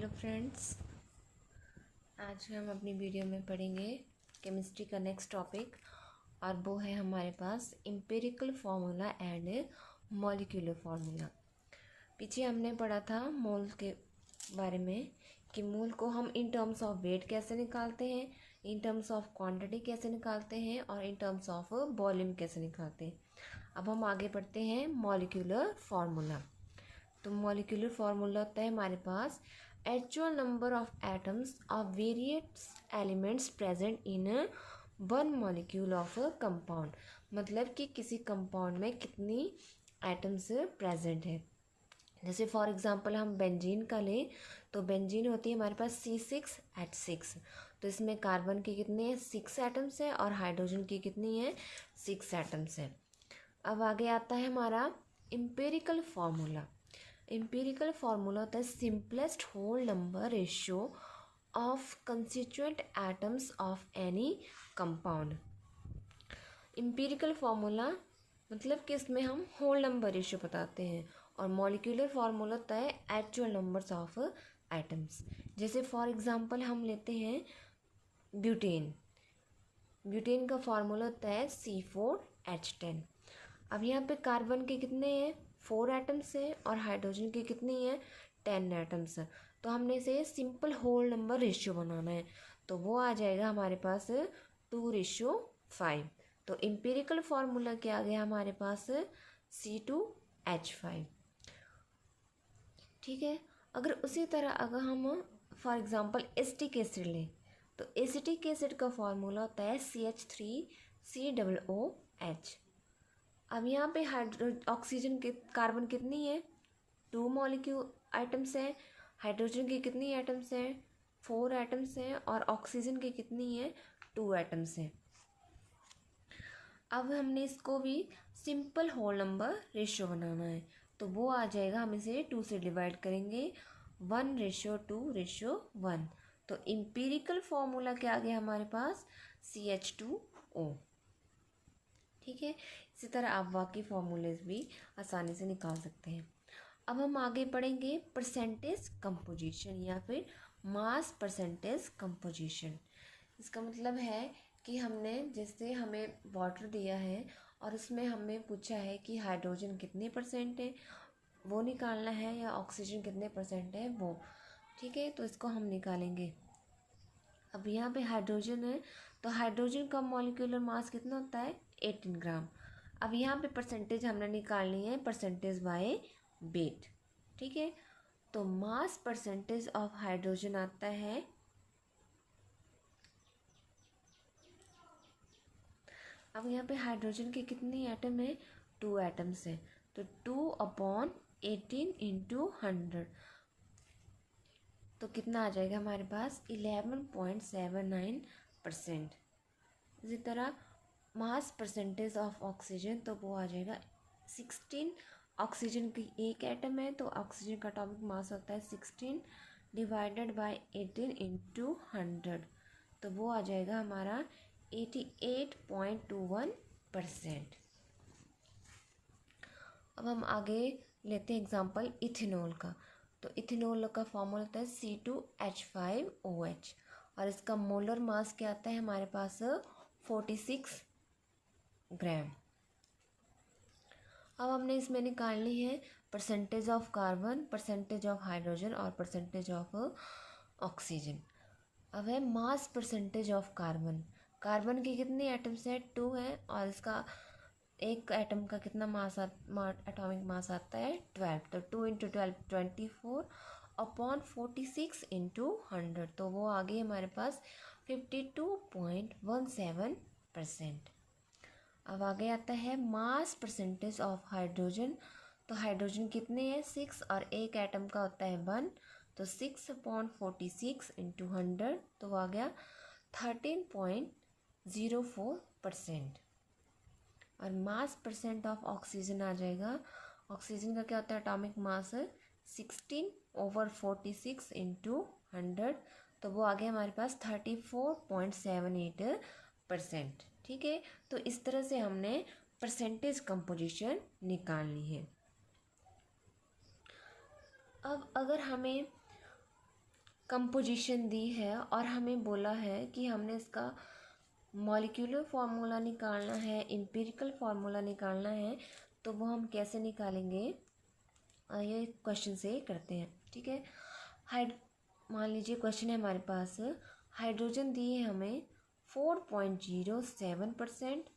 Hello friends, आज हम अपनी वीडियो में पढ़ेंगे केमिस्ट्री का नेक्स्ट टॉपिक और वो है हमारे पास empirical formula and molecular formula. पीछे हमने पढ़ा था मोल के बारे में कि मोल को हम इन टर्म्स ऑफ वेट कैसे निकालते हैं, इन टर्म्स ऑफ क्वांटिटी कैसे निकालते हैं और इन टर्म्स ऑफ वॉल्यूम कैसे निकालते हैं। अब हम आगे पढ़ते हैं मॉलिक्यूलर फार्मूला। तो मॉलिक्यूलर फार्मूला होता है हमारे पास actual number of atoms of various elements present in one molecule of compound. मतलब कि किसी कंपाउंड में कितनी एटम्स प्रेजेंट है। जैसे फॉर एग्जांपल हम बेंजीन का लें तो बेंजीन होती है हमारे पास C6H6। तो इसमें कार्बन के कितने हैं 6 एटम्स हैं और हाइड्रोजन की कितनी है 6 एटम्स हैं। अब आगे आता है हमारा एम्पिरिकल फार्मूला। एम्पिरिकल फार्मूला होता है simplest whole number ratio of constituent atoms of any compound. Empirical formula मतलब कि इसमें हम होल नंबर रेशियो बताते हैं और मॉलिक्यूलर फार्मूला होता है एक्चुअल नंबर्स ऑफ एटम्स। जैसे फॉर एग्जांपल हम लेते हैं ब्यूटेन। ब्यूटेन का फार्मूला होता है C4H10। अब यहाँ पे कार्बन के कितने हैं 4 एटम्स हैं और हाइड्रोजन के कितनी है 10 एटम्स हैं। तो हमने इसे सिंपल होल नंबर रेशियो बनाना है तो वो आ जाएगा हमारे पास 2:5। तो एम्पिरिकल फार्मूला क्या आ गया हमारे पास C2H5। ठीक है। अगर उसी तरह अगर हम फॉर एग्जांपल एसिटिक एसिड लें तो एसिटिक एसिड का फार्मूला होता है CH3COOH। अब यहाँ पे ऑक्सीजन के कार्बन कितनी है 2 मॉलिक्यूल आइटम्स हैं, हाइड्रोजन की कितनी एटम्स हैं 4 एटम्स हैं और ऑक्सीजन की कितनी है 2 एटम्स हैं। अब हमने इसको भी सिंपल होल नंबर रेशियो बनाना है तो वो आ जाएगा, हम इसे 2 से डिवाइड करेंगे 1:2:1। तो एम्पिरिकल फार्मूला क्या आ गया हमारे पास CH2O। ठीक है। इसी तरह आप बाकी फार्मूलेज भी आसानी से निकाल सकते हैं। अब हम आगे पढ़ेंगे परसेंटेज कंपोजिशन या फिर मास परसेंटेज कंपोजिशन। इसका मतलब है कि हमने जैसे हमें वाटर दिया है और उसमें हमें पूछा है कि हाइड्रोजन कितने परसेंट है वो निकालना है या ऑक्सीजन कितने परसेंट है वो। ठीक है, तो इसको हम निकालेंगे। अब यहाँ पे हाइड्रोजन है तो हाइड्रोजन का मॉलिक्यूलर मास कितना होता है 18 ग्राम। अब यहाँ पे परसेंटेज हमने निकालनी है परसेंटेज बाय वेट। ठीक है, तो मास परसेंटेज ऑफ हाइड्रोजन आता है अब यहाँ पे हाइड्रोजन के कितने एटम है 2 एटम्स है तो 2/18 × 100 तो कितना आ जाएगा हमारे पास 11.79%। इसी तरह मास परसेंटेज ऑफ ऑक्सीजन तो वो आ जाएगा 16। ऑक्सीजन की एक एटम है तो ऑक्सीजन का एटॉमिक मास होता है 16 डिवाइडेड बाय 18 × 100 तो वो आ जाएगा हमारा 88.21%। अब हम आगे लेते हैं एग्जांपल इथेनॉल का। तो इथेनॉल का फॉर्मूला होता है C2H5OH और इसका मोलर मास क्या आता है हमारे पास 46 ग्राम। अब हमने इसमें निकालनी है percentage of carbon, percentage of hydrogen और परसेंटेज ऑफ ऑक्सीजन। अब है mass percentage of carbon. Carbon की कितनी एटम्स है 2 है और इसका एक एटम का कितना मास एटॉमिक मास आता है 12। तो 2 × 12 24/46 × 100 तो वो आ गई हमारे पास 52.17%। अब आगे आता है मास परसेंटेज ऑफ हाइड्रोजन। तो हाइड्रोजन कितने हैं 6 और एक एटम का होता है 1 तो 6/46 × 100 तो वो आ गया 13.04%। और मास परसेंट ऑफ ऑक्सीजन आ जाएगा। ऑक्सीजन का क्या होता है एटॉमिक मास 16/46 × 100 तो वो आ गया हमारे पास 34.78%। ठीक है, तो इस तरह से हमने परसेंटेज कंपोजिशन निकालनी है। अब अगर हमें कंपोजिशन दी है और हमें बोला है कि हमने इसका मॉलिक्यूलर फार्मूला निकालना है, एम्पिरिकल फार्मूला निकालना है, तो वो हम कैसे निकालेंगे ये क्वेश्चन से करते हैं। ठीक है, मान लीजिए क्वेश्चन है हमारे पास, हाइड्रोजन दिए हमें 4.07%,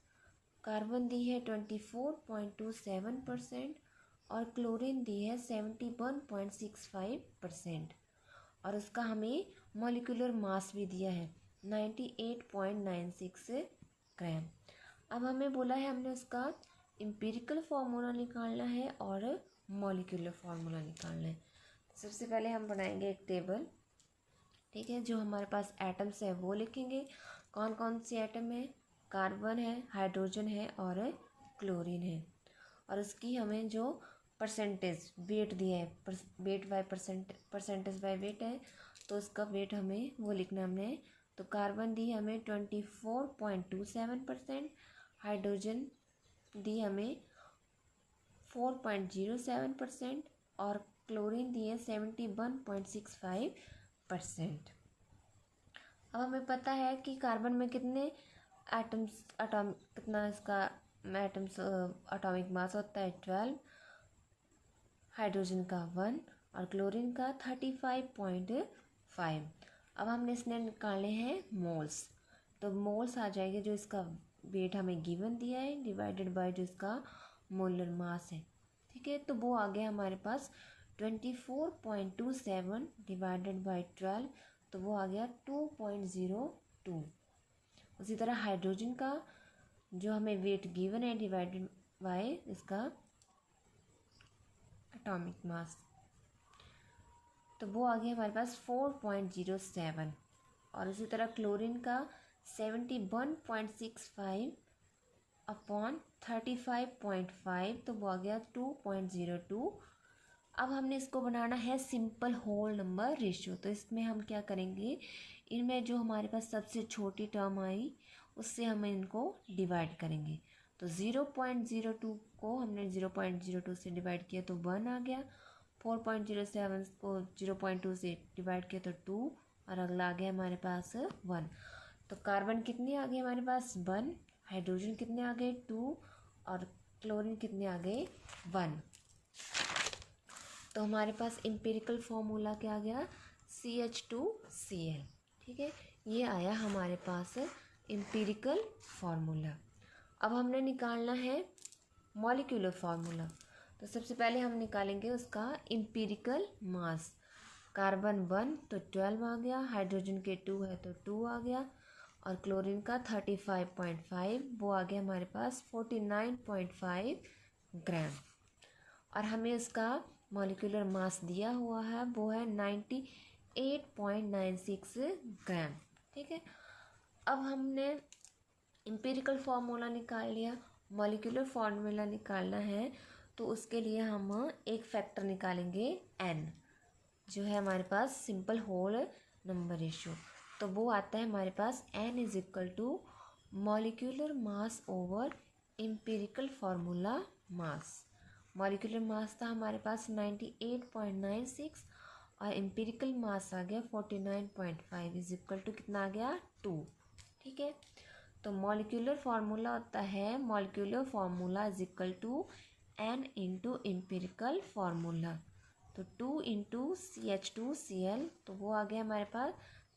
कार्बन दी है 24.27% और क्लोरीन दी है 71.65% और उसका हमें मॉलिक्यूलर मास भी दिया है 98.96 ग्राम। अब हमें बोला है हमने उसका एम्पिरिकल फार्मूला निकालना है और मॉलिक्यूलर फार्मूला निकालना है। सबसे पहले हम बनाएंगे एक टेबल। ठीक है, जो हमारे पास एटम्स है वो लिखेंगे। कौन कौन सी एटम है, कार्बन है, हाइड्रोजन है और क्लोरीन है। और उसकी हमें जो परसेंटेज वेट दिया है, weight by percentage by weight है, तो उसका वेट हमें वो लिखना हमने। तो कार्बन दी हमें 24.27%, हाइड्रोजन दी हमें 4.07% और क्लोरीन दी है 71.65%। अब हमें पता है कि कार्बन में कितने एटम्स कितना इसका एटम्स एटॉमिक मास होता है 12, हाइड्रोजन का 1 और क्लोरीन का 35.5। अब हमने इसने निकालने हैं मोल्स। तो मोल्स आ जाएंगे जो इसका वेट हमें गिवन दिया है डिवाइडेड बाय जो इसका मोलर मास है। ठीक है, तो वो आ गया हमारे पास 24.27 डिवाइडेड बाय 12, तो वो आ गया 2.02। उसी तरह हाइड्रोजन का जो हमें वेट गिवन है डिवाइडेड बाय इसका एटॉमिक मास, तो वो आ गया हमारे पास 4.07। और उसी तरह क्लोरीन का 71.65 अपॉन 35.5, तो वो आ गया 2.02। अब हमने इसको बनाना है सिंपल होल नंबर रेशियो। तो इसमें हम क्या करेंगे, इनमें जो हमारे पास सबसे छोटी टर्म आई उससे हम इनको डिवाइड करेंगे। तो 0.02 को हमने 0.02 से डिवाइड किया तो 1 आ गया, 4.07 को 0.2 से डिवाइड किया तो 2 और अगला आ गया हमारे पास 1। तो कार्बन कितने आ गए हमारे पास 1, हाइड्रोजन कितने आ गए 2 और क्लोरीन कितने आ गए 1। तो हमारे पास एम्पिरिकल फॉर्मूला क्या आ गया CH2Cl। ठीक है, ये आया हमारे पास एम्पिरिकल फार्मूला। अब हमने निकालना है मॉलिक्यूलर फार्मूला। तो सबसे पहले हम निकालेंगे उसका एम्पिरिकल मास। कार्बन 1 तो 12 आ गया, हाइड्रोजन के 2 है तो 2 आ गया और क्लोरीन का 35.5, वो आ गया हमारे पास 49.5 ग्राम। और हमें उसका मॉलिक्यूलर मास दिया हुआ है वो है 98.96 ग्राम। ठीक है, अब हमने एम्पिरिकल फार्मूला निकाल लिया, मॉलिक्यूलर फार्मूला निकालना है तो उसके लिए हम एक फैक्टर निकालेंगे n, जो है हमारे पास सिंपल होल नंबर रेशियो। तो वो आता है हमारे पास n is equal to molecular mass over empirical formula mass. Molecular mass था हमारे पास 98.96 और एम्पिरिकल मास आ गया 49.5 इज इक्वल टू कितना आ गया 2। ठीक है, तो मॉलिक्यूलर फार्मूला होता है, molecular formula is equal to n into empirical formula. तो 2 इंटू CH2Cl, तो वो आ गया हमारे पास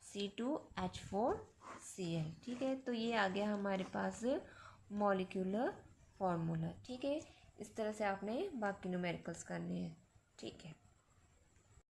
C2H4Cl। ठीक है, तो ये आ गया हमारे पास मॉलिक्यूलर फार्मूला। ठीक है, इस तरह से आपने बाकी न्यूमेरिकल्स करने हैं। ठीक है।